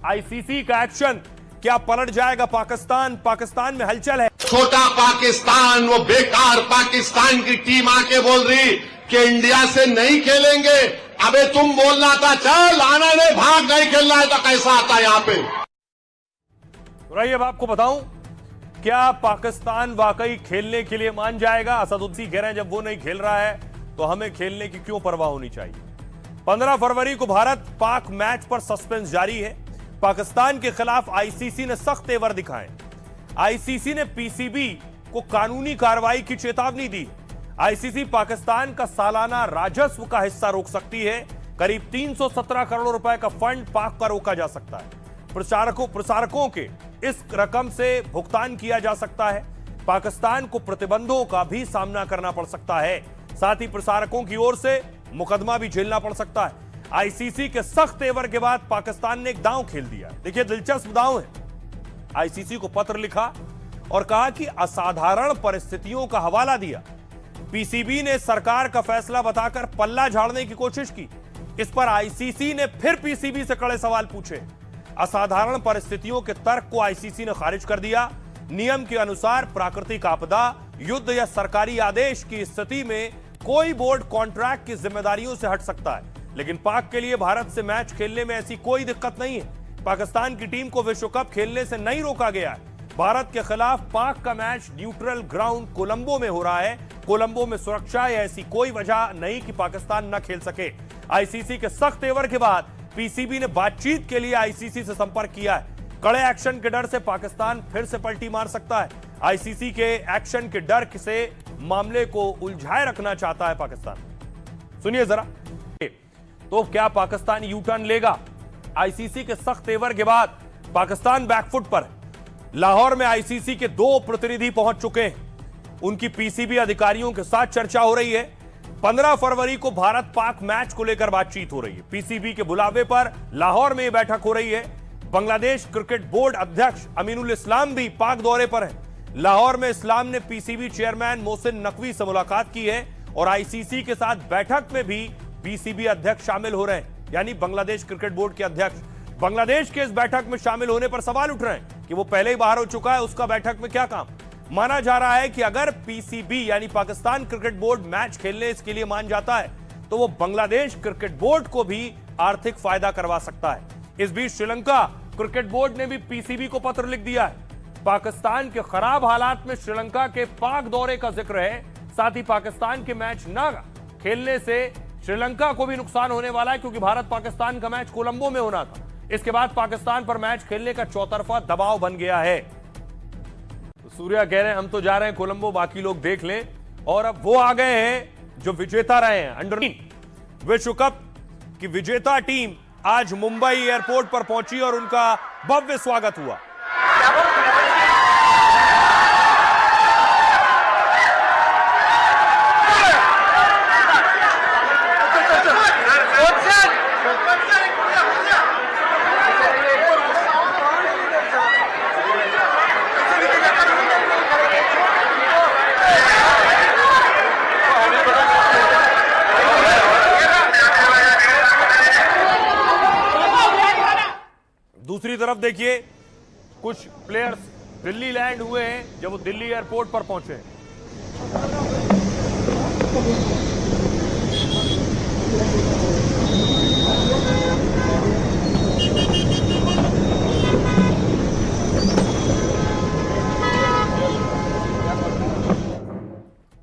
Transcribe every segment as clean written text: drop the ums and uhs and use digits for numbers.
ICC का action, क्या पलट जाएगा पाकिस्तान? पाकिस्तान में हलचल है। छोटा पाकिस्तान, वो बेकार पाकिस्तान की टीम आके बोल रही कि इंडिया से नहीं खेलेंगे। अबे तुम बोलना था, चल आना नहीं, भाग, नहीं खेलना है तो कैसा आता यहां पे। रही अब आपको बताऊं, क्या पाकिस्तान वाकई खेलने के लिए मान जाएगा? असदुद्दीन कह रहे हैं जब वो नहीं खेल रहा है तो हमें खेलने की क्यों परवाह होनी चाहिए। 15 फरवरी को भारत पाक मैच पर सस्पेंस जारी है। पाकिस्तान के खिलाफ आईसीसी ने सख्त तेवर दिखाए। आईसीसी ने पीसीबी को कानूनी कार्रवाई की चेतावनी दी। आईसीसी पाकिस्तान का सालाना राजस्व का हिस्सा रोक सकती है। करीब 317 करोड़ रुपए का फंड पाक का रोका जा सकता है। प्रसारकों के इस रकम से भुगतान किया जा सकता है। पाकिस्तान को प्रतिबंधों का भी सामना करना पड़ सकता है। साथ ही प्रसारकों की ओर से मुकदमा भी झेलना पड़ सकता है। आईसीसी के सख्त तेवर के बाद पाकिस्तान ने एक दांव खेल दिया। देखिए, दिलचस्प दांव है। आईसीसी को पत्र लिखा और कहा कि असाधारण परिस्थितियों का हवाला दिया। पीसीबी ने सरकार का फैसला बताकर पल्ला झाड़ने की कोशिश की। इस पर आईसीसी ने फिर पीसीबी से कड़े सवाल पूछे। असाधारण परिस्थितियों के तर्क को आईसीसी ने खारिज कर दिया। नियम के अनुसार प्राकृतिक आपदा, युद्ध या सरकारी आदेश की स्थिति में कोई बोर्ड कॉन्ट्रैक्ट की जिम्मेदारियों से हट सकता है, लेकिन पाक के लिए भारत से मैच खेलने में ऐसी कोई दिक्कत नहीं है। पाकिस्तान की टीम को विश्व कप खेलने से नहीं रोका गया है। भारत के खिलाफ पाक का मैच न्यूट्रल ग्राउंड कोलंबो में हो रहा है। कोलंबो में सुरक्षा या ऐसी कोई वजह नहीं कि पाकिस्तान न खेल सके। आईसीसी के सख्त तेवर के बाद पीसीबी ने बातचीत के लिए आईसीसी से संपर्क किया है। कड़े एक्शन के डर से पाकिस्तान फिर से पलटी मार सकता है। आईसीसी के एक्शन के डर से मामले को उलझाए रखना चाहता है पाकिस्तान। सुनिए जरा, तो क्या पाकिस्तान यू टर्न लेगा? आईसीसी के सख्त तेवर के बाद पाकिस्तान बैकफुट पर है। लाहौर में आईसीसी के 2 प्रतिनिधि पहुंच चुके हैं। उनकी पीसीबी अधिकारियों के साथ चर्चा हो रही है। 15 फरवरी को भारत पाक मैच को लेकर बातचीत हो रही है। पीसीबी के बुलावे पर लाहौर में यह बैठक हो रही है। बांग्लादेश क्रिकेट बोर्ड अध्यक्ष अमीनुल इस्लाम भी पाक दौरे पर है। लाहौर में इस्लाम ने पीसीबी चेयरमैन मोहसिन नकवी से मुलाकात की है और आईसीसी के साथ बैठक में भी पीसीबी अध्यक्ष शामिल हो रहे हैं, यानी बांग्लादेश क्रिकेट बोर्ड के अध्यक्ष। बांग्लादेश के इस बैठक में शामिल होने पर सवाल उठ रहे हैं कि वो पहले ही बाहर हो चुका है, उसका बैठक में क्या काम। माना जा रहा है कि अगर पीसीबी यानी पाकिस्तान क्रिकेट बोर्ड मैच खेलने इसके लिए मान जाता है तो वो बांग्लादेश क्रिकेट बोर्ड को भी आर्थिक फायदा करवा सकता है। इस बीच श्रीलंका क्रिकेट बोर्ड ने भी पीसीबी को पत्र लिख दिया है। पाकिस्तान के खराब हालात में श्रीलंका के पाक दौरे का जिक्र है। साथ ही पाकिस्तान के मैच न खेलने से श्रीलंका को भी नुकसान होने वाला है, क्योंकि भारत पाकिस्तान का मैच कोलंबो में होना था। इसके बाद पाकिस्तान पर मैच खेलने का चौतरफा दबाव बन गया है। तो सूर्या कह रहे हैं हम तो जा रहे हैं कोलंबो, बाकी लोग देख लें। और अब वो आ गए हैं जो विजेता रहे हैं। अंडर 19 विश्व कप की विजेता टीम आज मुंबई एयरपोर्ट पर पहुंची और उनका भव्य स्वागत हुआ। दूसरी तरफ देखिए, कुछ प्लेयर्स दिल्ली लैंड हुए हैं जब वो दिल्ली एयरपोर्ट पर पहुंचे।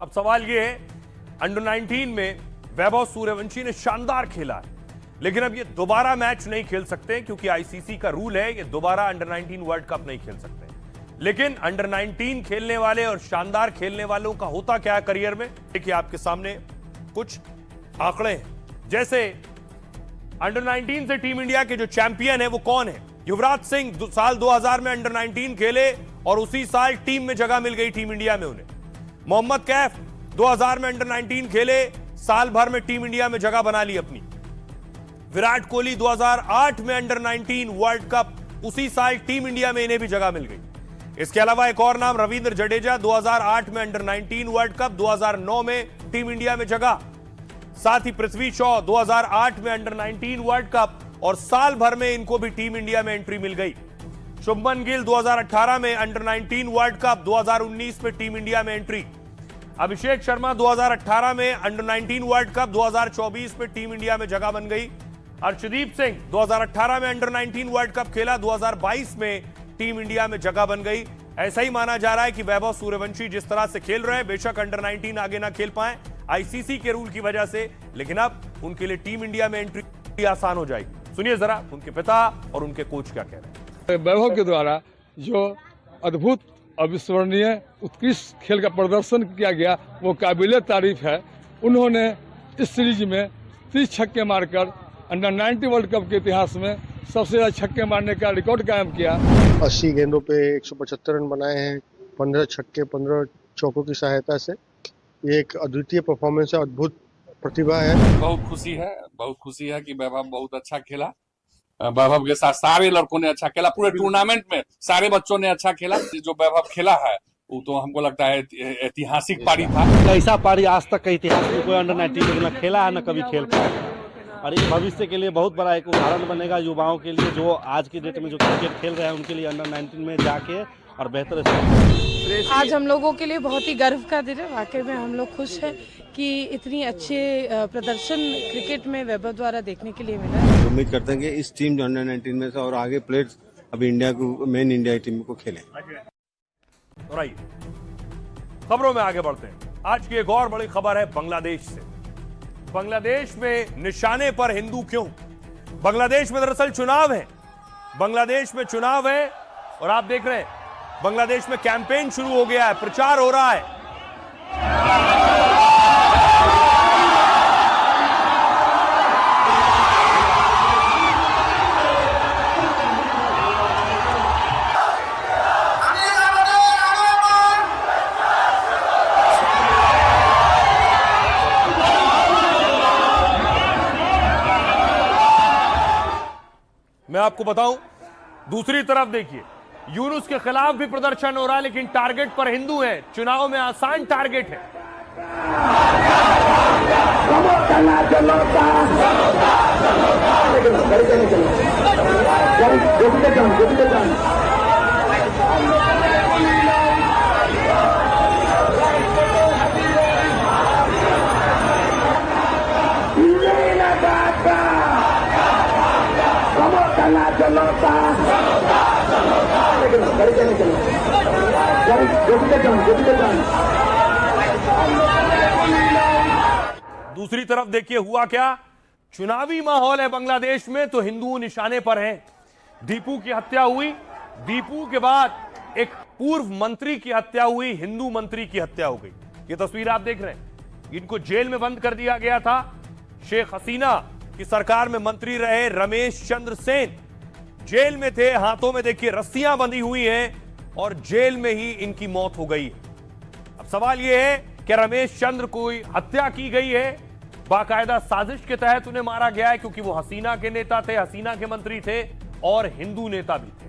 अब सवाल ये है, अंडर 19 में वैभव सूर्यवंशी ने शानदार खेला है, लेकिन अब ये दोबारा मैच नहीं खेल सकते क्योंकि आईसीसी का रूल है, ये दोबारा अंडर 19 वर्ल्ड कप नहीं खेल सकते। लेकिन अंडर 19 खेलने वाले और शानदार खेलने वालों का होता क्या है करियर में, देखिए आपके सामने कुछ आंकड़े हैं। जैसे अंडर 19 से टीम इंडिया के जो चैंपियन है वो कौन है? युवराज सिंह साल 2000 में अंडर 19 खेले और उसी साल टीम में जगह मिल गई टीम इंडिया में उन्हें। मोहम्मद कैफ 2000 में अंडर 19 खेले, साल भर में टीम इंडिया में जगह बना ली अपनी। विराट कोहली 2008 में अंडर 19 वर्ल्ड कप, उसी साल टीम इंडिया में इन्हें भी जगह मिल गई। इसके अलावा एक और नाम रविंद्र जडेजा, 2008 में अंडर 19 वर्ल्ड कप, 2009 में टीम इंडिया में जगह। साथ ही पृथ्वी शॉ 2008 में अंडर 19 वर्ल्ड कप और साल भर में इनको भी टीम इंडिया में एंट्री मिल गई। शुभमन गिल 2018 में अंडर 19 वर्ल्ड कप, 2019 में टीम इंडिया में एंट्री। अभिषेक शर्मा 2018 में अंडर 19 वर्ल्ड कप, 2024 में टीम इंडिया में जगह बन गई। अर्शदीप सिंह 2018 में अंडर 19 वर्ल्ड कप खेला, 2022 में टीम इंडिया में जगह बन गई। ऐसा ही माना जा रहा है कि वैभव सूर्यवंशी जिस तरह से खेल रहे हैं, बेशक अंडर 19 आगे ना खेल पाए आईसीसी के रूल की वजह से, लेकिन अब उनके लिए टीम इंडिया में एंट्री आसान हो जाएगी। सुनिए जरा उनके पिता और उनके कोच क्या कह रहे हैं। वैभव के द्वारा जो अद्भुत, अविस्मरणीय, उत्कृष्ट खेल का प्रदर्शन किया गया वो काबिले तारीफ है। उन्होंने इस सीरीज में 30 छक्के मारकर अंडर 19 वर्ल्ड कप के इतिहास में सबसे ज्यादा छक्के मारने का रिकॉर्ड कायम किया। 80 गेंदों पे 175 रन बनाए हैं, 15 छक्के 15 चौकों की सहायता से। ये एक अद्वितीय परफॉर्मेंस है, अद्भुत प्रतिभा है। बहुत खुशी है कि वैभव बहुत अच्छा खेला। वैभव के साथ सारे लड़कों ने अच्छा खेला, पूरे टूर्नामेंट में सारे बच्चों ने अच्छा खेला। जो वैभव खेला है वो तो हमको लगता है ऐतिहासिक पारी था। ऐसा पारी आज तक का इतिहास में कोई अंडर 19 में न खेला है, न कभी खेल पाया। और ये भविष्य के लिए बहुत बड़ा एक उदाहरण बनेगा युवाओं के लिए, जो आज की डेट में जो क्रिकेट खेल रहे हैं उनके लिए अंडर 19 में जाके और बेहतर। आज हम लोगों के लिए बहुत ही गर्व का दिन है। वाकई में हम लोग खुश हैं कि इतनी अच्छे प्रदर्शन क्रिकेट में वैभव द्वारा देखने के लिए मिला। उम्मीद करते हैं कि इस टीम जो अंडर 19 में से और आगे प्लेयर्स अभी इंडिया को मेन इंडिया टीम को खेलें। और आइए खबरों में आगे बढ़ते हैं। आज की एक और बड़ी खबर है बांग्लादेश से। बांग्लादेश में निशाने पर हिंदू क्यों? बांग्लादेश में दरअसल चुनाव है। बांग्लादेश में चुनाव है और आप देख रहे हैं बांग्लादेश में कैंपेन शुरू हो गया है, प्रचार हो रहा है। मैं आपको बताऊं, दूसरी तरफ देखिए, यूनुस के खिलाफ भी प्रदर्शन हो रहा है, लेकिन टारगेट पर हिंदू है। चुनाव में आसान टारगेट है। दूसरी तरफ देखिए हुआ क्या, चुनावी माहौल है बांग्लादेश में तो हिंदू निशाने पर हैं। दीपू की हत्या हुई, दीपू के बाद एक पूर्व मंत्री की हत्या हुई, हिंदू मंत्री की हत्या हो गई। ये तस्वीर आप देख रहे हैं। इनको जेल में बंद कर दिया गया था। शेख हसीना की सरकार में मंत्री रहे रमेश चंद्र सेन जेल में थे। हाथों में देखिए रस्सियां बंधी हुई हैं और जेल में ही इनकी मौत हो गई। अब सवाल यह है कि रमेश चंद्र कोई हत्या की गई है, बाकायदा साजिश के तहत उन्हें मारा गया है, क्योंकि वो हसीना के नेता थे, हसीना के मंत्री थे और हिंदू नेता भी थे।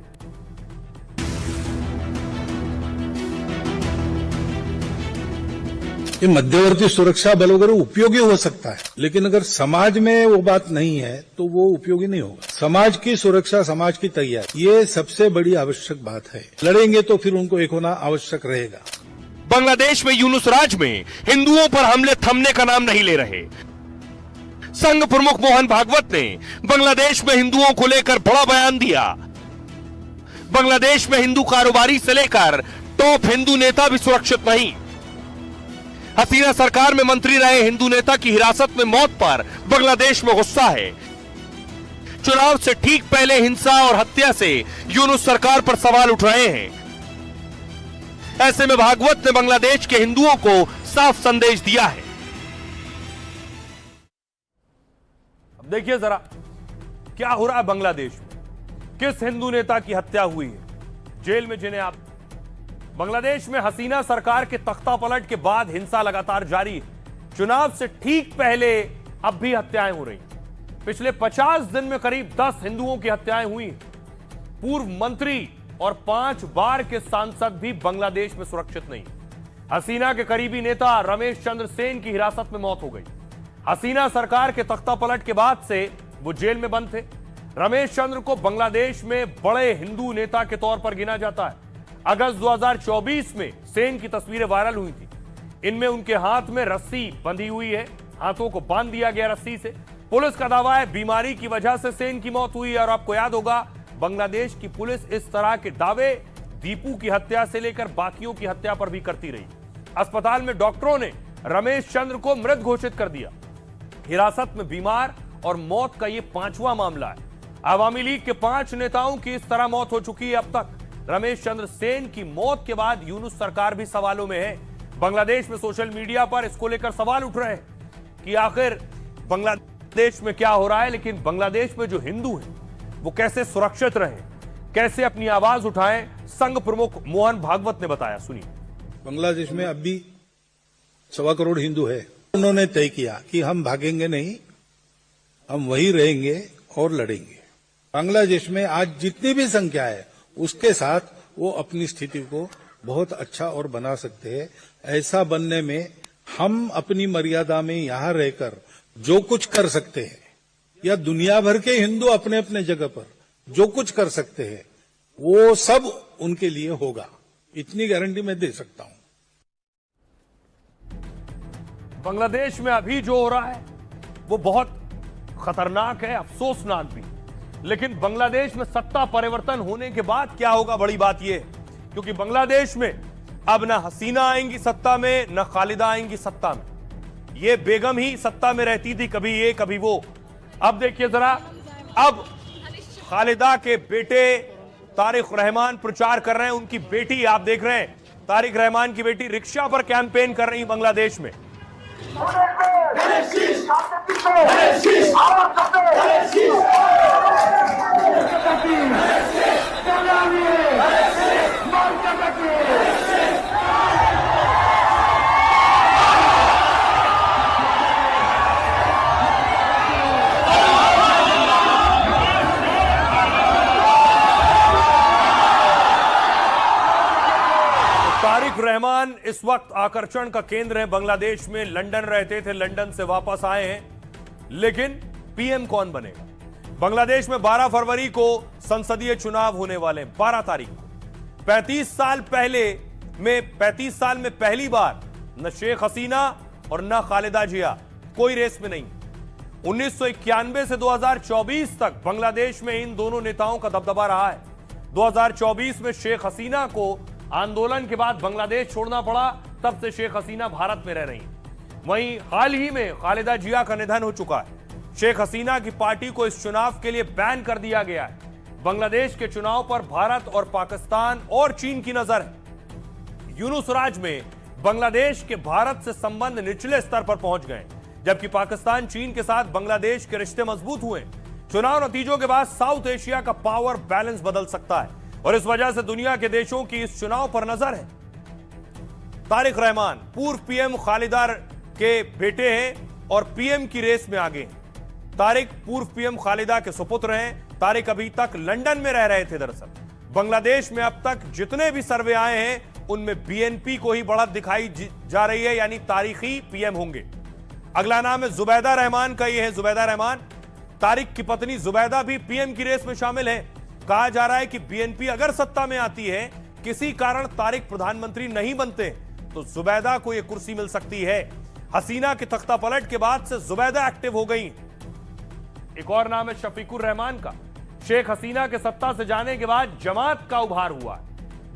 ये मध्यवर्ती सुरक्षा बल वगैरह उपयोगी हो सकता है, लेकिन अगर समाज में वो बात नहीं है तो वो उपयोगी नहीं होगा। समाज की सुरक्षा, समाज की तैयारी, ये सबसे बड़ी आवश्यक बात है। लड़ेंगे तो फिर उनको एक होना आवश्यक रहेगा। बांग्लादेश में यूनुस राज में हिंदुओं पर हमले थमने का नाम नहीं ले रहे। संघ प्रमुख मोहन भागवत ने बांग्लादेश में हिंदुओं को लेकर बड़ा बयान दिया। बांग्लादेश में हिंदू कारोबारी से लेकर टॉप हिंदू नेता भी सुरक्षित नहीं। हसीना सरकार में मंत्री रहे हिंदू नेता की हिरासत में मौत पर बांग्लादेश में गुस्सा है। चुनाव से ठीक पहले हिंसा और हत्या से यूनुस सरकार पर सवाल उठ रहे हैं। ऐसे में भागवत ने बांग्लादेश के हिंदुओं को साफ संदेश दिया है। अब देखिए जरा क्या हो रहा है बांग्लादेश में, किस हिंदू नेता की हत्या हुई है, जेल में जिन्हें आप। बांग्लादेश में हसीना सरकार के तख्ता पलट के बाद हिंसा लगातार जारी है। चुनाव से ठीक पहले अब भी हत्याएं हो रही। पिछले 50 दिन में करीब 10 हिंदुओं की हत्याएं हुई। पूर्व मंत्री और 5 बार के सांसद भी बांग्लादेश में सुरक्षित नहीं। हसीना के करीबी नेता रमेश चंद्र सेन की हिरासत में मौत हो गई। हसीना सरकार के तख्ता पलट के बाद से वो जेल में बंद थे। रमेश चंद्र को बांग्लादेश में बड़े हिंदू नेता के तौर पर गिना जाता है। अगस्त 2024 में सेन की तस्वीरें वायरल हुई थी। इनमें उनके हाथ में रस्सी बंधी हुई है, हाथों को बांध दिया गया रस्सी से। पुलिस का दावा है बीमारी की वजह से सेन की मौत हुई है। और आपको याद होगा, बांग्लादेश की पुलिस इस तरह के दावे दीपू की हत्या से लेकर बाकियों की हत्या पर भी करती रही। अस्पताल में डॉक्टरों ने रमेश चंद्र को मृत घोषित कर दिया। हिरासत में बीमार और मौत का यह 5वां मामला है। आवामी लीग के 5 नेताओं की इस तरह मौत हो चुकी है अब तक। रमेश चंद्र सेन की मौत के बाद यूनुस सरकार भी सवालों में है। बांग्लादेश में सोशल मीडिया पर इसको लेकर सवाल उठ रहे हैं कि आखिर बांग्लादेश में क्या हो रहा है। लेकिन बांग्लादेश में जो हिंदू हैं वो कैसे सुरक्षित रहें, कैसे अपनी आवाज उठाएं, संघ प्रमुख मोहन भागवत ने बताया, सुनिए। बांग्लादेश में अब भी 1.25 करोड़ हिंदू है। उन्होंने तय किया कि हम भागेंगे नहीं, हम वहीं रहेंगे और लड़ेंगे। बांग्लादेश में आज जितनी भी संख्या है उसके साथ वो अपनी स्थिति को बहुत अच्छा और बना सकते हैं। ऐसा बनने में हम अपनी मर्यादा में यहां रहकर जो कुछ कर सकते हैं, या दुनिया भर के हिंदू अपने अपने जगह पर जो कुछ कर सकते हैं, वो सब उनके लिए होगा। इतनी गारंटी मैं दे सकता हूं। बांग्लादेश में अभी जो हो रहा है वो बहुत खतरनाक है, अफसोसनाक भी। लेकिन बांग्लादेश में सत्ता परिवर्तन होने के बाद क्या होगा, बड़ी बात यह है। क्योंकि बांग्लादेश में अब ना हसीना आएंगी सत्ता में, ना खालिदा आएंगी सत्ता में। ये बेगम ही सत्ता में रहती थी, कभी ये कभी वो। अब देखिए जरा, अब खालिदा के बेटे तारिक रहमान प्रचार कर रहे हैं। उनकी बेटी, आप देख रहे हैं, तारिक रहमान की बेटी रिक्शा पर कैंपेन कर रही बांग्लादेश में। तारिक रहमान इस वक्त आकर्षण का केंद्र है बांग्लादेश में। लंदन रहते थे, लंदन से वापस आए हैं। लेकिन पीएम कौन बनेगा? बांग्लादेश में 12 फरवरी को संसदीय चुनाव होने वाले हैं, 12 तारीख को। 35 साल में पहली बार न शेख हसीना और न खालिदा जिया कोई रेस में नहीं। 1991 से 2024 तक बांग्लादेश में इन दोनों नेताओं का दबदबा रहा है। 2024 में शेख हसीना को आंदोलन के बाद बांग्लादेश छोड़ना पड़ा, तब से शेख हसीना भारत में रह रही हैं। वहीं हाल ही में खालिदा जिया का निधन हो चुका है। शेख हसीना की पार्टी को इस चुनाव के लिए बैन कर दिया गया है। बांग्लादेश के चुनाव पर भारत और पाकिस्तान और चीन की नजर है। यूनुस राज में बांग्लादेश के भारत से संबंध निचले स्तर पर पहुंच गए, जबकि पाकिस्तान चीन के साथ बांग्लादेश के रिश्ते मजबूत हुए। चुनाव नतीजों के बाद साउथ एशिया का पावर बैलेंस बदल सकता है और इस वजह से दुनिया के देशों की इस चुनाव पर नजर है। तारिक रहमान पूर्व पीएम खालिदा के बेटे हैं और पीएम की रेस में आगे हैं। तारिक पूर्व पीएम खालिदा के सुपुत्र हैं। तारिक अभी तक लंदन में रह रहे थे। दरअसल बांग्लादेश में अब तक जितने भी सर्वे आए हैं उनमें बीएनपी को ही बढ़त दिखाई जा रही है, यानी तारिखी पीएम होंगे। अगला नाम है जुबैदा रहमान का, यह है जुबैदा रहमान। तारिक की पत्नी जुबैदा भी पीएम की रेस में शामिल है। कहा जा रहा है कि बीएनपी अगर सत्ता में आती है, किसी कारण तारिक प्रधानमंत्री नहीं बनते, तो जुबैदा को यह कुर्सी मिल सकती है। हसीना के तख्ता पलट के बाद से जुबैदा एक्टिव हो गई। एक और नाम है शफीकुर रहमान का। शेख हसीना के सत्ता से जाने के बाद जमात का उभार हुआ।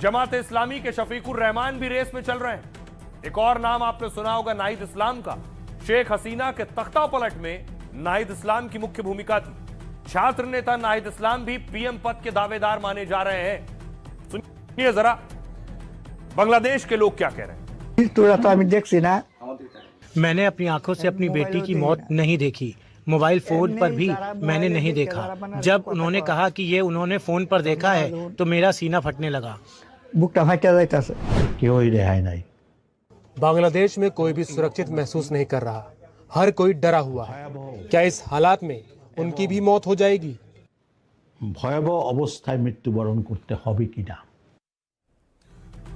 जमात इस्लामी के शफीकुर रहमान भी रेस में चल रहे हैं। एक और नाम आपने सुना होगा नाहिद इस्लाम का। शेख हसीना के तख्ता पलट में नाहिद इस्लाम की मुख्य भूमिका थी। छात्र नेता नाहिद इस्लाम भी पीएम पद के दावेदार माने जा रहे हैं। सुनिए जरा बांग्लादेश के लोग क्या कह रहे हैं। तो আমি দেখছি না। मैंने अपनी आंखों से अपनी बेटी की मौत नहीं देखी, मोबाइल फोन पर भी मैंने नहीं देखा। जब उन्होंने कहा कि ये उन्होंने फोन पर देखा है तो मेरा सीना फटने लगा। বুকটা ফাটা যাইতাছে। কেউই রেহাই নাই। बांग्लादेश में कोई भी सुरक्षित महसूस नहीं कर रहा, हर कोई डरा हुआ है। क्या इस हालात में उनकी भी मौत हो जाएगी? ভয়াবহ অবস্থায় মৃত্যুবরণ করতে হবে কিনা।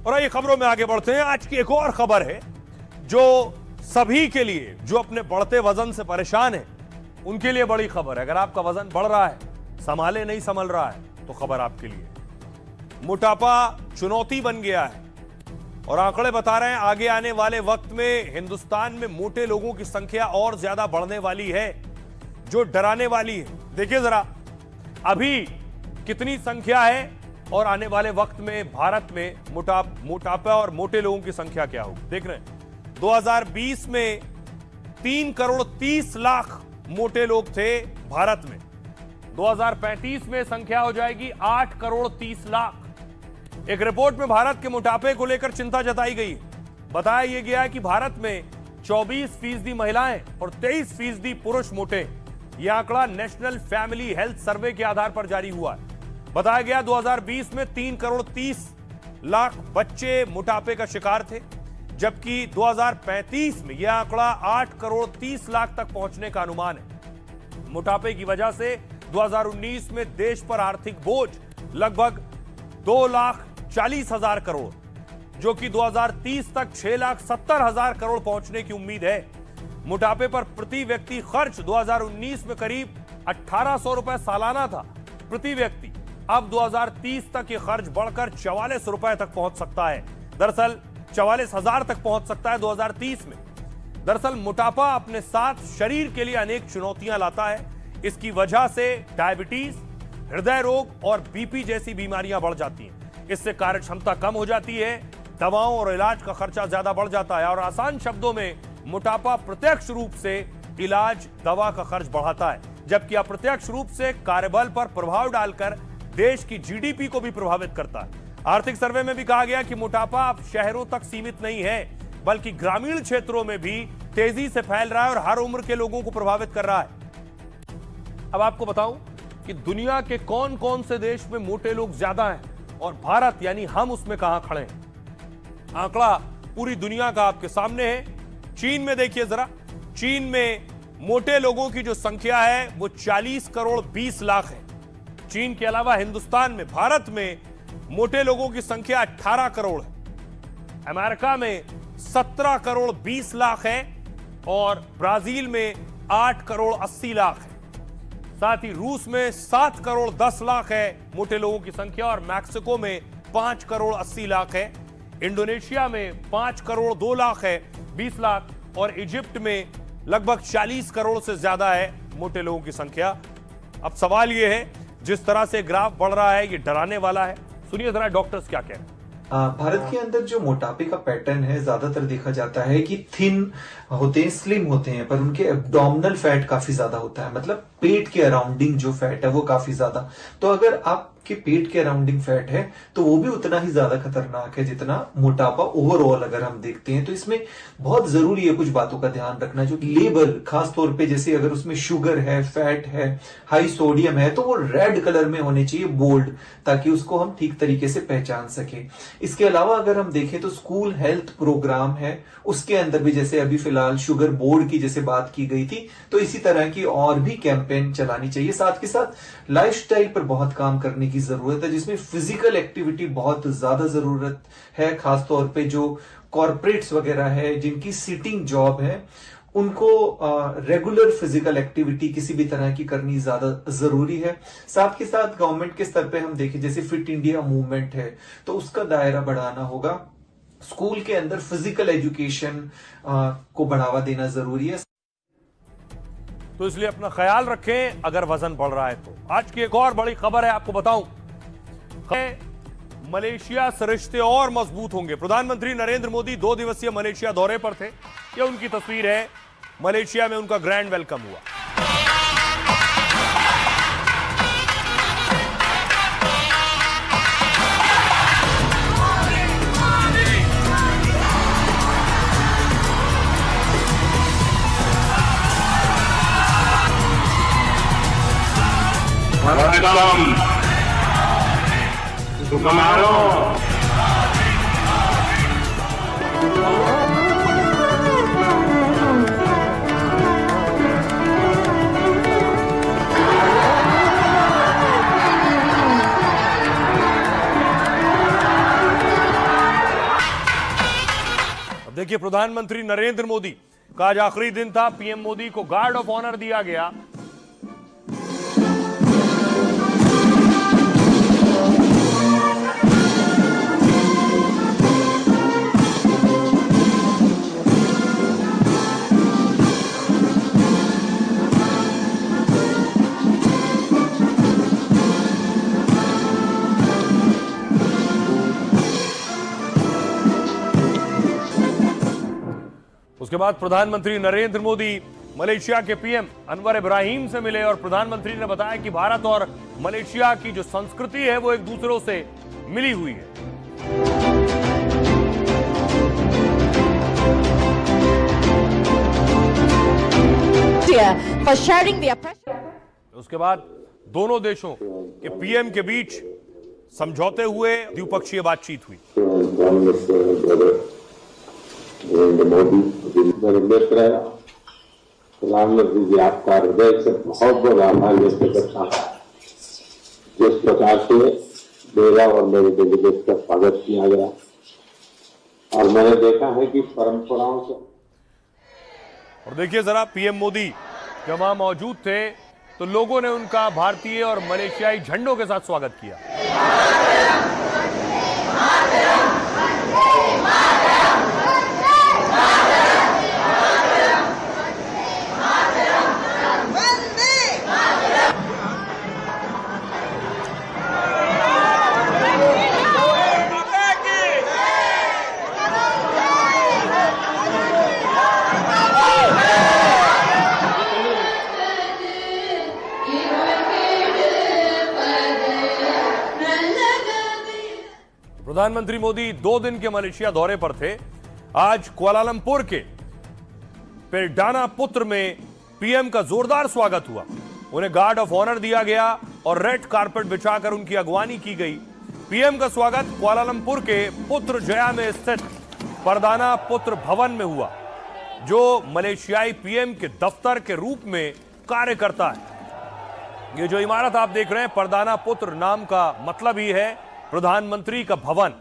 और आइए खबरों में आगे बढ़ते हैं। आज की एक और खबर है जो सभी के लिए, जो अपने बढ़ते वजन से परेशान है, उनके लिए बड़ी खबर है। अगर आपका वजन बढ़ रहा है संभाले नहीं संभल रहा है तो खबर आपके लिए। मोटापा चुनौती बन गया है और आंकड़े बता रहे हैं आगे आने वाले वक्त में हिंदुस्तान में मोटे लोगों की संख्या और ज्यादा बढ़ने वाली है, जो डराने वाली है। देखिए जरा अभी कितनी संख्या है और आने वाले वक्त में भारत में मोटापा और मोटे लोगों की संख्या क्या होगी। देख रहे हैं 2020 में 3 करोड़ 30 लाख मोटे लोग थे भारत में। 2035 में संख्या हो जाएगी 8 करोड़ 30 लाख। एक रिपोर्ट में भारत के मोटापे को लेकर चिंता जताई गई। बताया यह गया है कि भारत में 24% महिलाएं और 23% पुरुष मोटे। यह आंकड़ा नेशनल फैमिली हेल्थ सर्वे के आधार पर जारी हुआ है। बताया गया 2020 में 3 करोड़ 30 लाख बच्चे मोटापे का शिकार थे, जबकि 2035 में यह आंकड़ा 8 करोड़ 30 लाख तक पहुंचने का अनुमान है। मोटापे की वजह से 2019 में देश पर आर्थिक बोझ लगभग 2,40,000 करोड़, जो कि 2030 तक 6,70,000 करोड़ पहुंचने की उम्मीद है। मोटापे पर प्रति व्यक्ति खर्च 2019 में करीब 1,800 रुपए सालाना था प्रति व्यक्ति। अब 2030 तक यह खर्च बढ़कर 44 रुपए तक पहुंच सकता है। दरअसल 44,000 तक पहुंच सकता है 2030 में। दरअसल मोटापा अपने साथ शरीर के लिए अनेक चुनौतियां लाता है। इसकी वजह से डायबिटीज, हृदय रोग और बीपी जैसी बीमारियां बढ़ जाती हैं। इससे कार्य क्षमता कम हो जाती है, दवाओं और इलाज का खर्चा ज्यादा बढ़ जाता है। और आसान शब्दों में मोटापा प्रत्यक्ष रूप से इलाज, दवा का खर्च बढ़ाता है, जबकि अप्रत्यक्ष रूप से कार्यबल पर प्रभाव डालकर देश की जीडीपी को भी प्रभावित करता है। आर्थिक सर्वे में भी कहा गया कि मोटापा अब शहरों तक सीमित नहीं है, बल्कि ग्रामीण क्षेत्रों में भी तेजी से फैल रहा है और हर उम्र के लोगों को प्रभावित कर रहा है। अब आपको बताऊं कि दुनिया के कौन कौन से देश में मोटे लोग ज्यादा हैं और भारत यानी हम उसमें कहां खड़े हैं। आंकड़ा पूरी दुनिया का आपके सामने है। चीन में देखिए जरा, चीन में मोटे लोगों की जो संख्या है वो 40 करोड़ 20 लाख है। चीन के अलावा हिंदुस्तान में, भारत में मोटे लोगों की संख्या 18 करोड़ है। अमेरिका में 17 करोड़ 20 लाख है और ब्राजील में 8 करोड़ 80 लाख है। साथ ही रूस में 7 करोड़ 10 लाख है मोटे लोगों की संख्या और मैक्सिको में 5 करोड़ 80 लाख है। इंडोनेशिया में 5 करोड़ 2 लाख है 20 लाख और इजिप्ट में लगभग 40 करोड़ से ज्यादा है मोटे लोगों की संख्या। अब सवाल यह है, जिस तरह से ग्राफ बढ़ रहा है ये डराने वाला है। सुनिए जरा डॉक्टर्स क्या कह रहे हैं। भारत के अंदर जो मोटापे का पैटर्न है, ज्यादातर देखा जाता है कि थिन होते हैं, स्लिम होते हैं, पर उनके एब्डोमिनल फैट काफी ज्यादा होता है, मतलब पेट के अराउंडिंग जो फैट है वो काफी ज्यादा। तो अगर आपके पेट के अराउंडिंग फैट है तो वो भी उतना ही ज्यादा खतरनाक है जितना मोटापा ओवरऑल अगर हम देखते हैं। तो इसमें बहुत जरूरी है कुछ बातों का ध्यान रखना, जो लेबल खास तौर पे जैसे अगर उसमें शुगर है, फैट है, हाई सोडियम है, तो वो रेड कलर में होने चाहिए, बोल्ड, ताकि उसको हम ठीक तरीके से पहचान सके। इसके अलावा अगर हम देखें तो स्कूल हेल्थ प्रोग्राम है, उसके अंदर भी जैसे अभी फिलहाल शुगर बोर्ड की जैसे बात की गई थी, तो इसी तरह की और भी कैंपेन चलानी चाहिए। साथ के साथ लाइफस्टाइल पर बहुत काम करने की जरूरत है, जिसमें फिजिकल एक्टिविटी बहुत ज्यादा जरूरत है। खासतौर पे जो कॉर्पोरेट्स वगैरह है, जिनकी सिटिंग जॉब है, उनको रेगुलर फिजिकल एक्टिविटी किसी भी तरह की करनी ज्यादा जरूरी है। साथ के साथ गवर्नमेंट के स्तर पे हम देखें जैसे फिट इंडिया मूवमेंट है, तो उसका दायरा बढ़ाना होगा। स्कूल के अंदर फिजिकल एजुकेशन को बढ़ावा देना जरूरी है। तो इसलिए अपना ख्याल रखें अगर वजन बढ़ रहा है तो। आज की एक और बड़ी खबर है, आपको बताऊं, मलेशिया से रिश्ते और मजबूत होंगे। प्रधानमंत्री नरेंद्र मोदी 2 दिवसीय मलेशिया दौरे पर थे। यह उनकी तस्वीर है, मलेशिया में उनका ग्रैंड वेलकम हुआ। देखिए प्रधानमंत्री नरेंद्र मोदी का आज आखिरी दिन था। पीएम मोदी को गार्ड ऑफ ऑनर दिया गया। उसके बाद प्रधानमंत्री नरेंद्र मोदी मलेशिया के पीएम अनवर इब्राहिम से मिले और प्रधानमंत्री ने बताया कि भारत और मलेशिया की जो संस्कृति है वो एक दूसरों से मिली हुई है। उसके बाद दोनों देशों के पीएम के बीच समझौते हुए द्विपक्षीय बातचीत हुई। प्रधानमंत्री जी, आपका हृदय से बहुत बहुत आभार व्यक्त करता हूं। जिस प्रकार से मेरा और मेरे डेलीगेट का स्वागत किया गया और मैंने देखा है कि परंपराओं से। और देखिए जरा, पीएम मोदी जब वहां मौजूद थे तो लोगों ने उनका भारतीय और मलेशियाई झंडों के साथ स्वागत किया। प्रधानमंत्री मोदी 2 दिन के मलेशिया दौरे पर थे। आज कुआलालंपुर के पेरडाना पुत्र में पीएम का जोरदार स्वागत हुआ। उन्हें गार्ड ऑफ ऑनर दिया गया और रेड कारपेट बिछाकर उनकी अगवानी की गई। पीएम का स्वागत कुआलालंपुर के पुत्र जया में स्थित परदाना पुत्र भवन में हुआ, जो मलेशियाई पीएम के दफ्तर के रूप में कार्य करता है। ये जो इमारत आप देख रहे हैं, परदाना पुत्र नाम का मतलब ही है प्रधानमंत्री का भवन।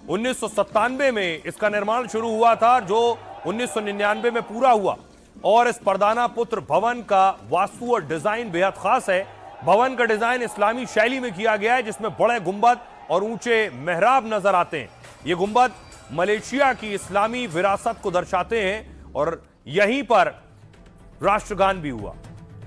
1997 में इसका निर्माण शुरू हुआ था, जो 1999 में पूरा हुआ। और इस परदाना पुत्र भवन का वास्तु और डिजाइन बेहद खास है। भवन का डिजाइन इस्लामी शैली में किया गया है, जिसमें बड़े गुंबद और ऊंचे मेहराब नजर आते हैं। ये गुंबद मलेशिया की इस्लामी विरासत को दर्शाते हैं और यहीं पर राष्ट्रगान भी हुआ।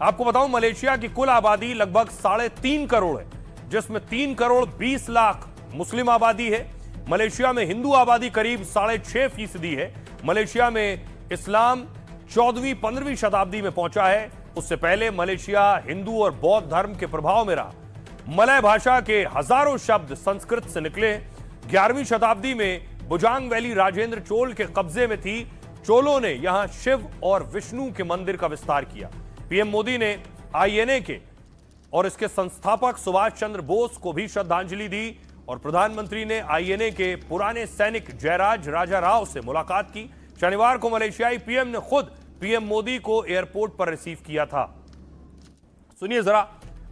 आपको बताऊं, मलेशिया की कुल आबादी लगभग 3.5 करोड़ है, जिसमें 3 करोड़ 20 लाख मुस्लिम आबादी है। मलेशिया में हिंदू आबादी करीब 6.5% है। मलेशिया में इस्लाम 14वीं-15वीं शताब्दी में पहुंचा है। उससे पहले मलेशिया हिंदू और बौद्ध धर्म के प्रभाव में रहा। मलय भाषा के हजारों शब्द संस्कृत से निकले। 11वीं शताब्दी में बुजांग वैली राजेंद्र चोल के कब्जे में थी। चोलों ने यहां शिव और विष्णु के मंदिर का विस्तार किया। पीएम मोदी ने आईएनए के और इसके संस्थापक सुभाष चंद्र बोस को भी श्रद्धांजलि दी और प्रधानमंत्री ने आईएनए के पुराने सैनिक जयराज राजा राव से मुलाकात की। शनिवार को मलेशियाई पीएम ने खुद पीएम मोदी को एयरपोर्ट पर रिसीव किया था। सुनिए जरा,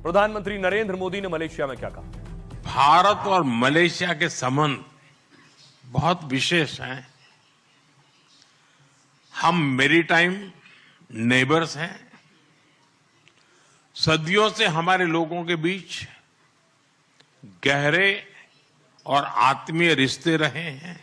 प्रधानमंत्री नरेंद्र मोदी ने मलेशिया में क्या कहा। भारत और मलेशिया के संबंध बहुत विशेष हैं। हम मैरीटाइम नेबर्स हैं। सदियों से हमारे लोगों के बीच गहरे और आत्मीय रिश्ते रहे हैं।